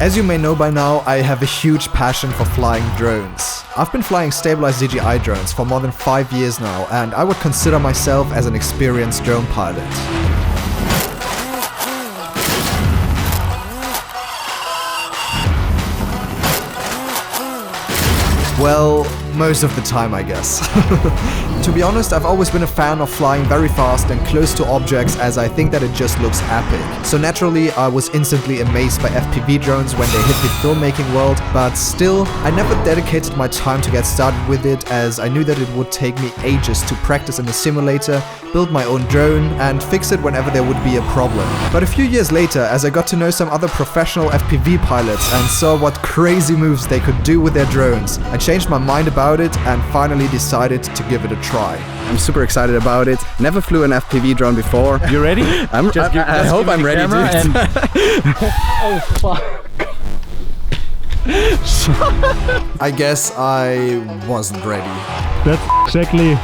As you may know by now, I have a huge passion for flying drones. I've been flying stabilized DJI drones for more than 5 years now, and I would consider myself as an experienced drone pilot. Well, most of the time, I guess. To be honest, I've always been a fan of flying very fast and close to objects, as I think that it just looks epic. So naturally, I was instantly amazed by FPV drones when they hit the filmmaking world, but still, I never dedicated my time to get started with it, as I knew that it would take me ages to practice in the simulator, build my own drone, and fix it whenever there would be a problem. But a few years later, as I got to know some other professional FPV pilots and saw what crazy moves they could do with their drones, I changed my mind about it and finally decided to give it a try. I'm super excited about it. Never flew an FPV drone before. You ready? I hope I'm ready, dude. Oh fuck. I guess I wasn't ready. That's exactly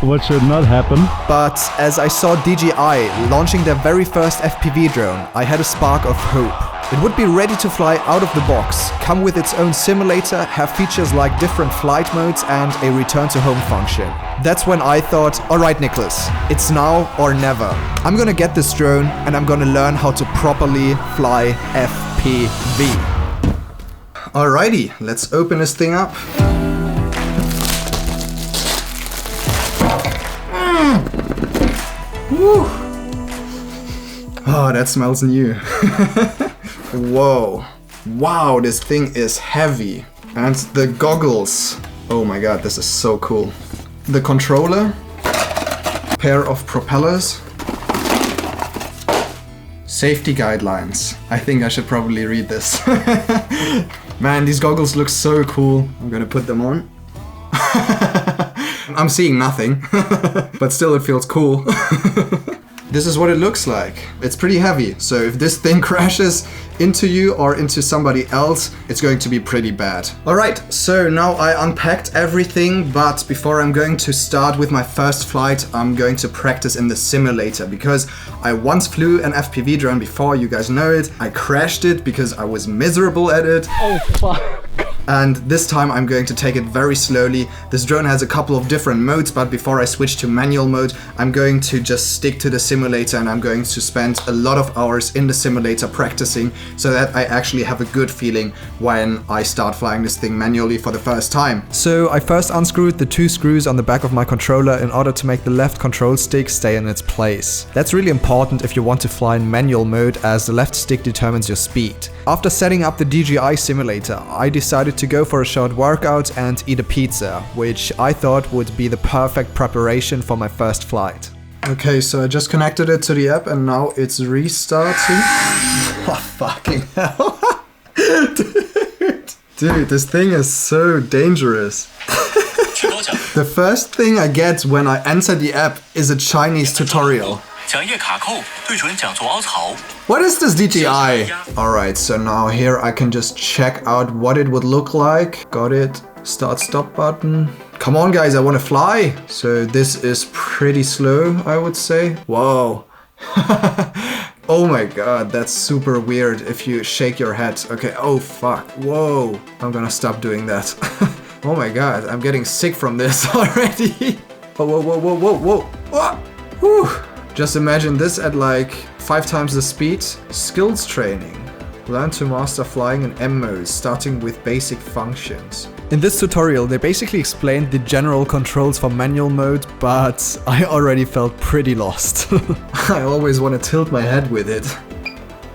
what should not happen. But as I saw DJI launching their very first FPV drone, I had a spark of hope. It would be ready to fly out of the box, come with its own simulator, have features like different flight modes and a return to home function. That's when I thought, alright Niklas, it's now or never. I'm gonna get this drone and I'm gonna learn how to properly fly FPV. Alrighty, let's open this thing up. Woo. Oh, that smells new. Whoa. Wow, this thing is heavy. And the goggles. Oh my god, this is so cool. The controller. Pair of propellers. Safety guidelines. I think I should probably read this. Man, these goggles look so cool. I'm gonna put them on. I'm seeing nothing, but still it feels cool. This is what it looks like. It's pretty heavy, so if this thing crashes into you or into somebody else, it's going to be pretty bad. Alright, so now I unpacked everything, but before I'm going to start with my first flight, I'm going to practice in the simulator, because I once flew an FPV drone before, you guys know it. I crashed it because I was miserable at it. Oh fuck. And this time I'm going to take it very slowly. This drone has a couple of different modes, but before I switch to manual mode, I'm going to just stick to the simulator and I'm going to spend a lot of hours in the simulator practicing so that I actually have a good feeling when I start flying this thing manually for the first time. So I first unscrewed the 2 screws on the back of my controller in order to make the left control stick stay in its place. That's really important if you want to fly in manual mode, as the left stick determines your speed. After setting up the DJI simulator, I decided to go for a short workout and eat a pizza, which I thought would be the perfect preparation for my first flight. Okay, so I just connected it to the app and now it's restarting. Oh, fucking hell. Dude, this thing is so dangerous. The first thing I get when I enter the app is a Chinese tutorial. What is this DJI? Alright, so now here I can just check out what it would look like. Got it. Start stop button. Come on guys, I want to fly. So this is pretty slow, I would say. Whoa. Oh my god, that's super weird if you shake your head. Okay, oh fuck. Whoa. I'm gonna stop doing that. Oh my god, I'm getting sick from this already. Oh, whoa, whoa, whoa, whoa, whoa. Whoa. Whew. Just imagine this at like 5 times the speed. Skills training. Learn to master flying in M mode, starting with basic functions. In this tutorial, they basically explained the general controls for manual mode, but I already felt pretty lost. I always want to tilt my head with it.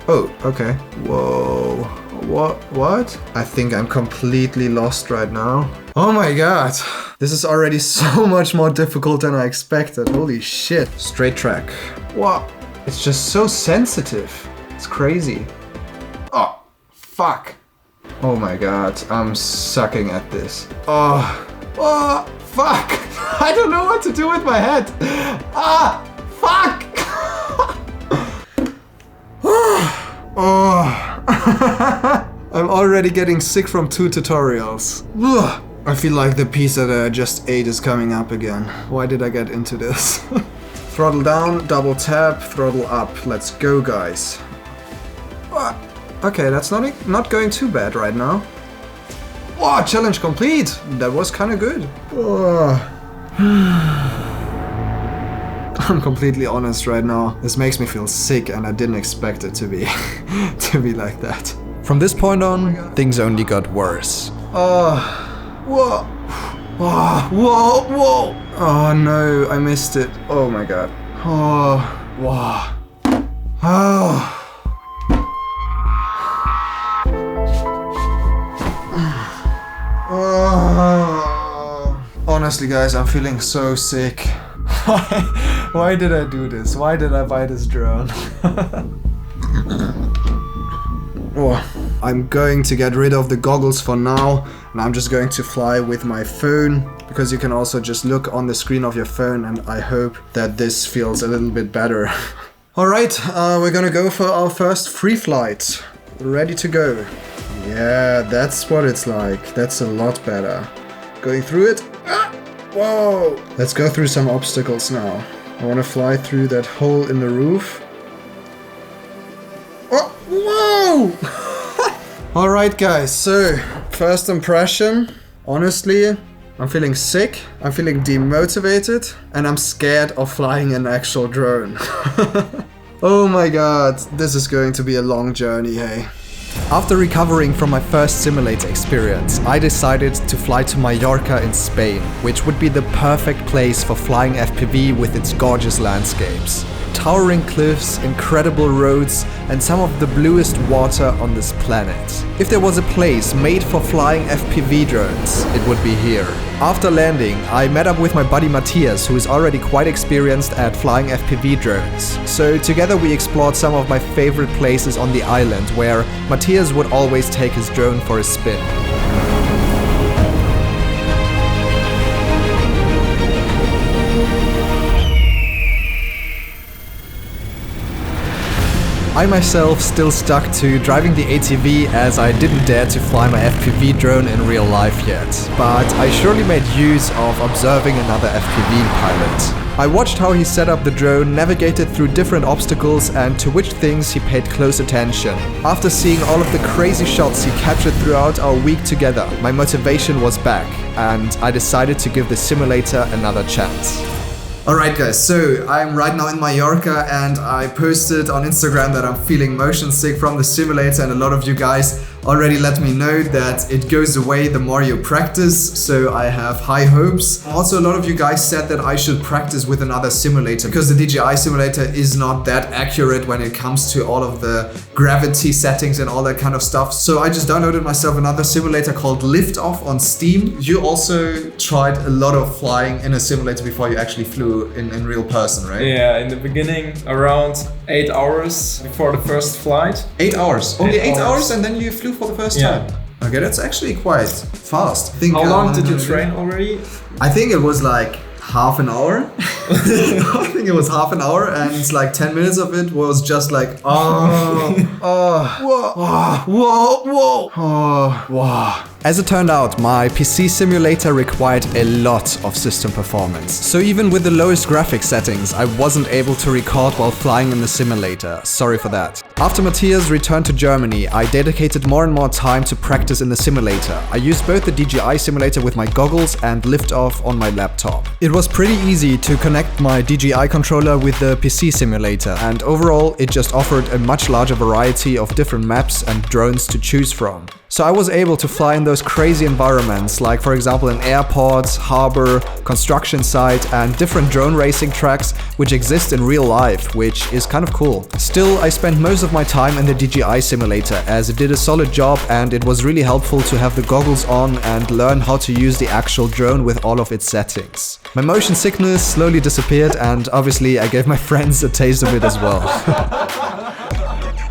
Oh, okay. Whoa. What? I think I'm completely lost right now. Oh my god. This is already so much more difficult than I expected. Holy shit. Straight track. What? It's just so sensitive. It's crazy. Oh, fuck. Oh my god. I'm sucking at this. Oh, fuck. I don't know what to do with my head. Ah, fuck. Oh. I'm already getting sick from 2 tutorials. I feel like the pizza that I just ate is coming up again. Why did I get into this? Throttle down, double tap, throttle up. Let's go, guys. Okay, that's not going too bad right now. Wow, challenge complete! That was kind of good. I'm completely honest right now. This makes me feel sick and I didn't expect it to be to be like that. From this point on, things only got worse. Whoa. Whoa. Oh no, I missed it. Oh my god. Oh, wow. Oh. Oh. Honestly guys, I'm feeling so sick. Why did I do this? Why did I buy this drone? Oh, I'm going to get rid of the goggles for now, and I'm just going to fly with my phone, because you can also just look on the screen of your phone, and I hope that this feels a little bit better. Alright, we're gonna go for our first free flight. Ready to go. Yeah, that's what it's like. That's a lot better. Going through it. Ah! Whoa! Let's go through some obstacles now. I want to fly through that hole in the roof. Oh, whoa! Alright guys, so first impression. Honestly, I'm feeling sick, I'm feeling demotivated, and I'm scared of flying an actual drone. Oh my god, this is going to be a long journey, hey. After recovering from my first simulator experience, I decided to fly to Mallorca in Spain, which would be the perfect place for flying FPV with its gorgeous landscapes. Towering cliffs, incredible roads, and some of the bluest water on this planet. If there was a place made for flying FPV drones, it would be here. After landing, I met up with my buddy Matthias, who is already quite experienced at flying FPV drones. So together we explored some of my favorite places on the island, where Matthias would always take his drone for a spin. I myself still stuck to driving the ATV, as I didn't dare to fly my FPV drone in real life yet, but I surely made use of observing another FPV pilot. I watched how he set up the drone, navigated through different obstacles, and to which things he paid close attention. After seeing all of the crazy shots he captured throughout our week together, my motivation was back, and I decided to give the simulator another chance. Alright guys, so I'm right now in Mallorca, and I posted on Instagram that I'm feeling motion sick from the simulator, and a lot of you guys already let me know that it goes away the more you practice, so I have high hopes. Also, a lot of you guys said that I should practice with another simulator, because the DJI simulator is not that accurate when it comes to all of the gravity settings and all that kind of stuff. So I just downloaded myself another simulator called Liftoff on Steam. You also tried a lot of flying in a simulator before you actually flew in real person, right? Yeah, in the beginning, around 8 hours before the first flight. 8 hours? Only 8 hours, and then you flew for the first time? Okay, that's actually quite fast. How long did you train already? I think it was like half an hour. I think it was half an hour, and it's like 10 minutes of it was just like, whoa. As it turned out, my PC simulator required a lot of system performance. So even with the lowest graphics settings, I wasn't able to record while flying in the simulator. Sorry for that. After Matthias returned to Germany, I dedicated more and more time to practice in the simulator. I used both the DJI simulator with my goggles and Liftoff on my laptop. It was pretty easy to connect my DJI controller with the PC simulator, and overall it just offered a much larger variety of different maps and drones to choose from. So I was able to fly in those crazy environments, like for example an airport, harbor, construction site, and different drone racing tracks which exist in real life, which is kind of cool. Still, I spent most of my time in the DJI simulator, as it did a solid job, and it was really helpful to have the goggles on and learn how to use the actual drone with all of its settings. My motion sickness slowly disappeared, and obviously I gave my friends a taste of it as well.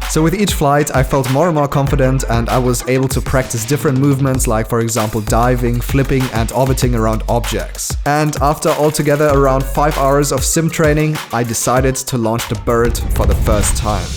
So with each flight, I felt more and more confident, and I was able to practice different movements, like for example diving, flipping, and orbiting around objects. And after altogether around 5 hours of sim training, I decided to launch the bird for the first time.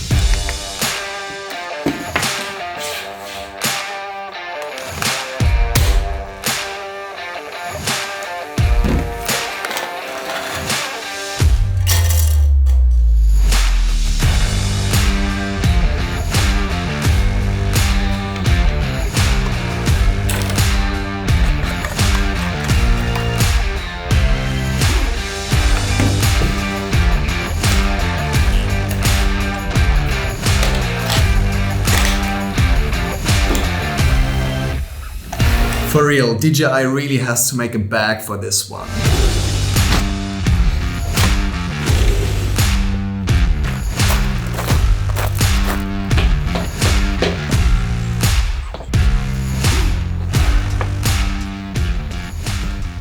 For real, DJI really has to make a bag for this one.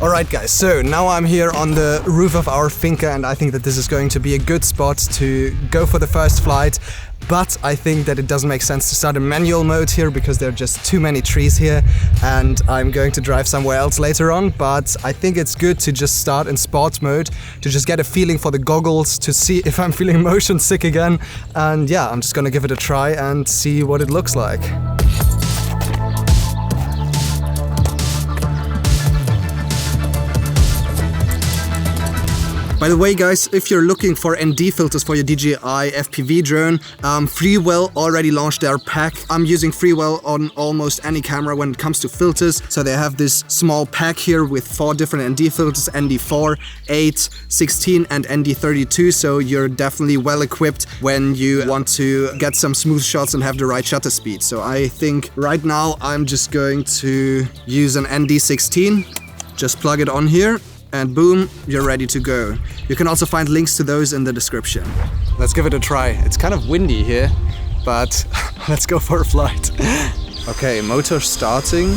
Alright guys, so now I'm here on the roof of our finca and I think that this is going to be a good spot to go for the first flight. But I think that it doesn't make sense to start in manual mode here because there are just too many trees here and I'm going to drive somewhere else later on. But I think it's good to just start in sport mode to just get a feeling for the goggles, to see if I'm feeling motion sick again. And yeah, I'm just gonna give it a try and see what it looks like. By the way guys, if you're looking for ND filters for your DJI FPV drone, Freewell already launched their pack. I'm using Freewell on almost any camera when it comes to filters. So they have this small pack here with 4 different ND filters, ND4, 8, 16 and ND32. So you're definitely well equipped when you want to get some smooth shots and have the right shutter speed. So I think right now I'm just going to use an ND16. Just plug it on here. And boom, you're ready to go. You can also find links to those in the description. Let's give it a try. It's kind of windy here, but let's go for a flight. Okay, motor starting.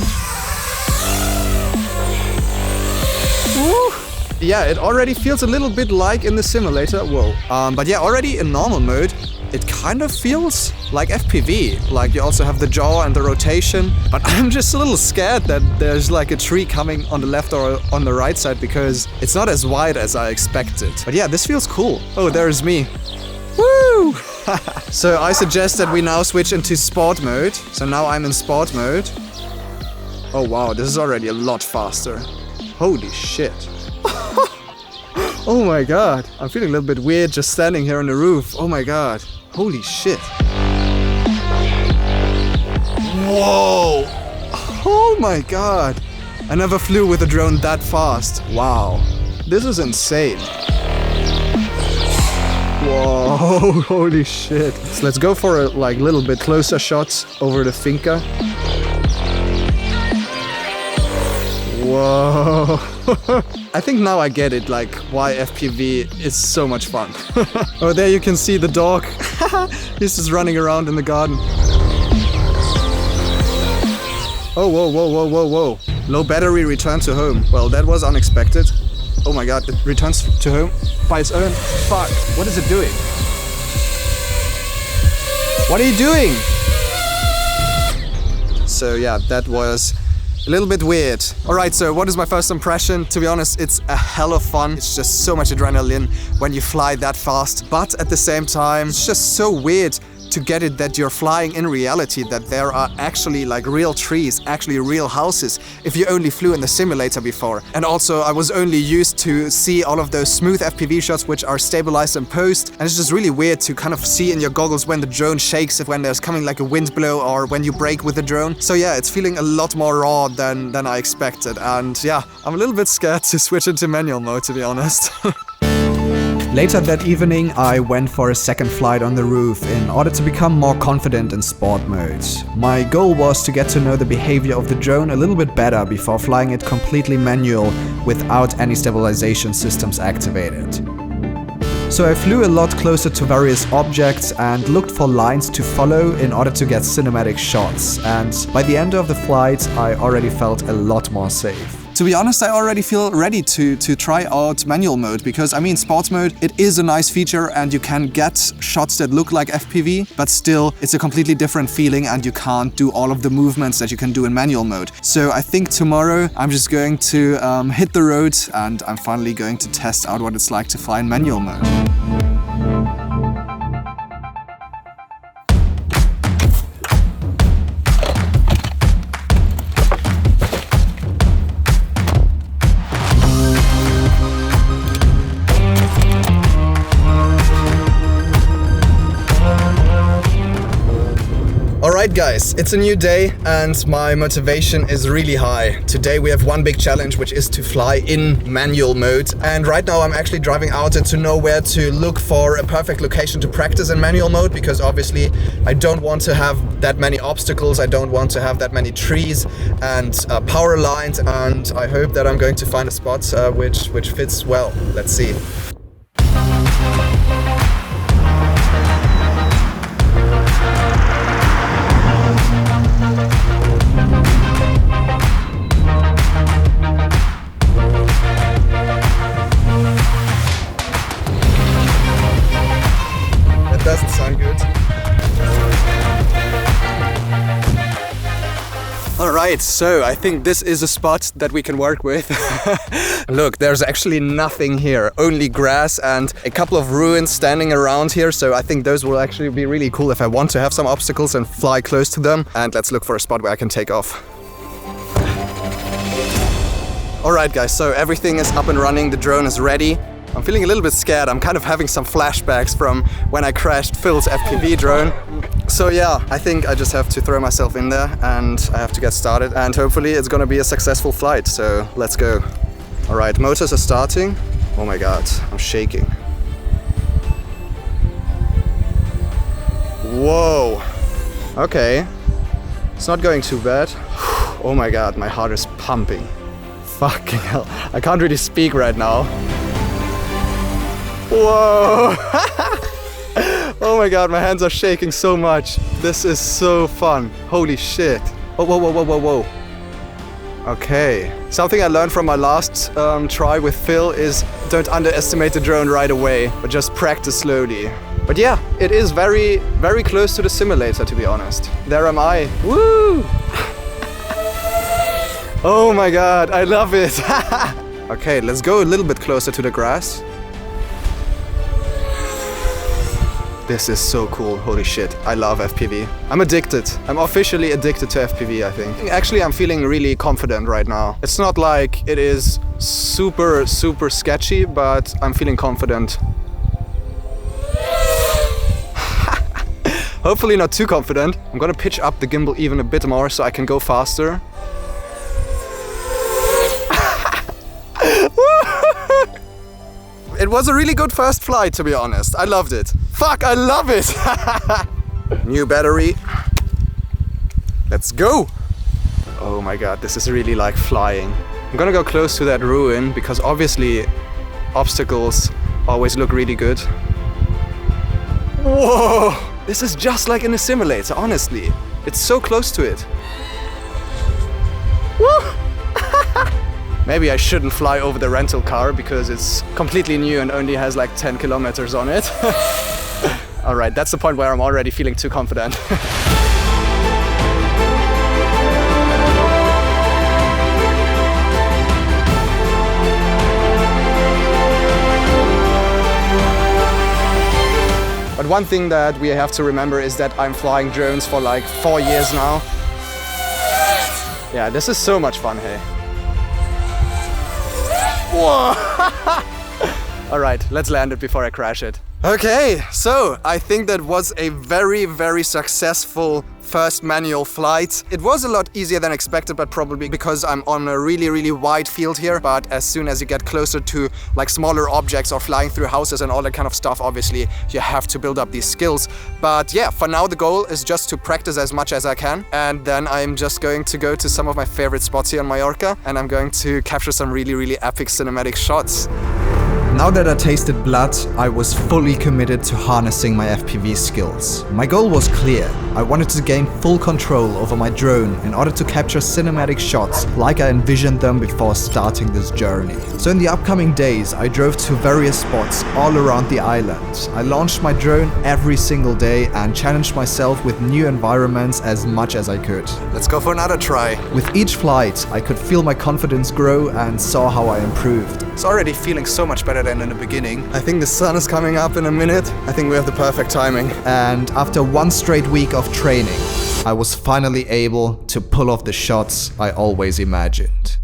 Woo. Yeah, it already feels a little bit like in the simulator. Whoa. But yeah, already in normal mode, it kind of feels like FPV. Like you also have the jaw and the rotation. But I'm just a little scared that there's like a tree coming on the left or on the right side because it's not as wide as I expected. But yeah, this feels cool. Oh, there's me. Woo! So I suggest that we now switch into sport mode. So now I'm in sport mode. Oh wow, this is already a lot faster. Holy shit. Oh my god, I'm feeling a little bit weird just standing here on the roof. Oh my god, holy shit. Whoa! Oh my god, I never flew with a drone that fast. Wow, this is insane. Whoa, holy shit. So let's go for a like little bit closer shots over the finca. Whoa. I think now I get it, like why FPV is so much fun. Oh, there you can see the dog. He's just running around in the garden. Oh, whoa, whoa, whoa, whoa, whoa. Low battery, return to home. Well, that was unexpected. Oh my god, it returns to home by its own. Fuck, what is it doing? What are you doing? So yeah, that was a little bit weird. Alright, so what is my first impression? To be honest, it's a hell of fun. It's just so much adrenaline when you fly that fast. But at the same time, it's just so weird to get it that you're flying in reality, that there are actually like real trees, actually real houses, if you only flew in the simulator before. And also I was only used to see all of those smooth FPV shots which are stabilized in post, and it's just really weird to kind of see in your goggles when the drone shakes, if when there's coming like a wind blow or when you brake with the drone. So yeah, it's feeling a lot more raw than I expected, and yeah, I'm a little bit scared to switch into manual mode, to be honest. Later that evening, I went for a second flight on the roof in order to become more confident in sport mode. My goal was to get to know the behavior of the drone a little bit better before flying it completely manual without any stabilization systems activated. So I flew a lot closer to various objects and looked for lines to follow in order to get cinematic shots, and by the end of the flight I already felt a lot more safe. To be honest, I already feel ready to try out manual mode, because I mean, sports mode, it is a nice feature and you can get shots that look like FPV, but still it's a completely different feeling and you can't do all of the movements that you can do in manual mode. So I think tomorrow I'm just going to hit the road and I'm finally going to test out what it's like to fly in manual mode. Alright guys, it's a new day and my motivation is really high. Today we have one big challenge, which is to fly in manual mode. And right now I'm actually driving out to know where to look for a perfect location to practice in manual mode, because obviously I don't want to have that many obstacles, I don't want to have that many trees and power lines, and I hope that I'm going to find a spot which fits well. Let's see. Doesn't sound good. Alright, so I think this is a spot that we can work with. Look, there's actually nothing here, only grass and a couple of ruins standing around here, so I think those will actually be really cool if I want to have some obstacles and fly close to them. And let's look for a spot where I can take off. Alright guys, so everything is up and running, the drone is ready. I'm feeling a little bit scared. I'm kind of having some flashbacks from when I crashed Phil's FPV drone. So yeah, I think I just have to throw myself in there and I have to get started, and hopefully it's gonna be a successful flight, so let's go. All right, motors are starting. Oh my God, I'm shaking. Whoa, okay. It's not going too bad. Oh my God, my heart is pumping. Fucking hell, I can't really speak right now. Whoa! Oh my God, my hands are shaking so much. This is so fun. Holy shit. Oh, whoa, whoa, whoa, whoa, whoa. Okay. Something I learned from my last try with Phil is don't underestimate the drone right away, but just practice slowly. But yeah, it is very, very close to the simulator, to be honest. There am I. Woo! Oh my God, I love it. Okay, let's go a little bit closer to the grass. This is so cool, holy shit, I love FPV. I'm addicted. I'm officially addicted to FPV, I think. Actually, I'm feeling really confident right now. It's not like it is super, super sketchy, but I'm feeling confident. Hopefully not too confident. I'm gonna pitch up the gimbal even a bit more so I can go faster. It was a really good first flight, to be honest. I loved it. Fuck, I love it! New battery. Let's go! Oh my God, this is really like flying. I'm gonna go close to that ruin because obviously obstacles always look really good. Whoa! This is just like in a simulator, honestly. It's so close to it. Woo! Maybe I shouldn't fly over the rental car because it's completely new and only has like 10 kilometers on it. Alright, that's the point where I'm already feeling too confident. But one thing that we have to remember is that I'm flying drones for like 4 years now. Yeah, this is so much fun, hey. Whoa! Alright, let's land it before I crash it. Okay, so I think that was a very, very successful first manual flight. It was a lot easier than expected, but probably because I'm on a really, really wide field here. But as soon as you get closer to like smaller objects or flying through houses and all that kind of stuff, obviously you have to build up these skills. But yeah, for now the goal is just to practice as much as I can. And then I'm just going to go to some of my favorite spots here on Mallorca and I'm going to capture some really, really epic cinematic shots. Now that I tasted blood, I was fully committed to harnessing my FPV skills. My goal was clear. I wanted to gain full control over my drone in order to capture cinematic shots like I envisioned them before starting this journey. So in the upcoming days, I drove to various spots all around the island. I launched my drone every single day and challenged myself with new environments as much as I could. Let's go for another try. With each flight, I could feel my confidence grow and saw how I improved. It's already feeling so much better than in the beginning. I think the sun is coming up in a minute. I think we have the perfect timing. And after one straight week of training, I was finally able to pull off the shots I always imagined.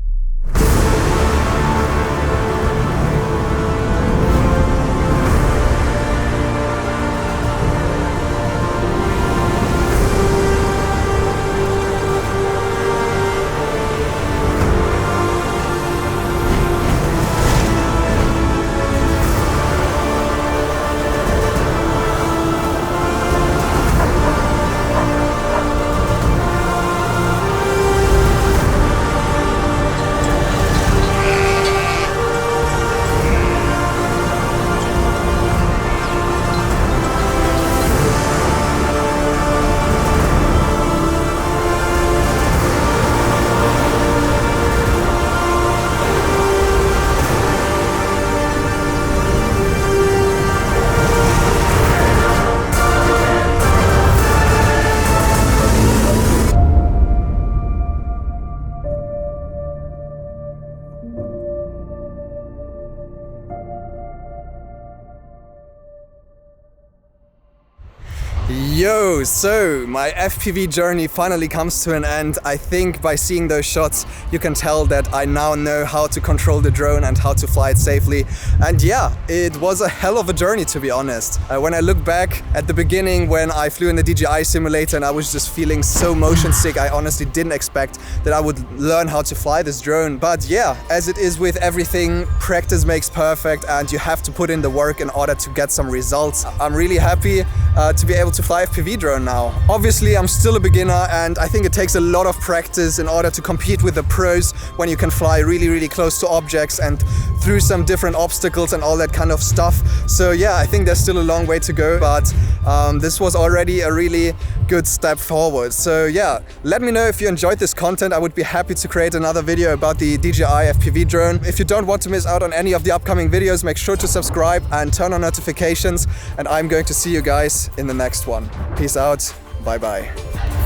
Yo, so my FPV journey finally comes to an end. I think by seeing those shots, you can tell that I now know how to control the drone and how to fly it safely. And yeah, it was a hell of a journey, to be honest. When I look back at the beginning when I flew in the DJI simulator and I was just feeling so motion sick, I honestly didn't expect that I would learn how to fly this drone. But yeah, as it is with everything, practice makes perfect and you have to put in the work in order to get some results. I'm really happy to be able to fly FPV drone now. Obviously, I'm still a beginner and I think it takes a lot of practice in order to compete with the pros when you can fly really close to objects and through some different obstacles and all that kind of stuff. So yeah, I think there's still a long way to go, but this was already a really good step forward. So yeah, let me know if you enjoyed this content. I would be happy to create another video about the DJI FPV drone. If you don't want to miss out on any of the upcoming videos, make sure to subscribe and turn on notifications, and I'm going to see you guys in the next one. Peace out. Bye bye.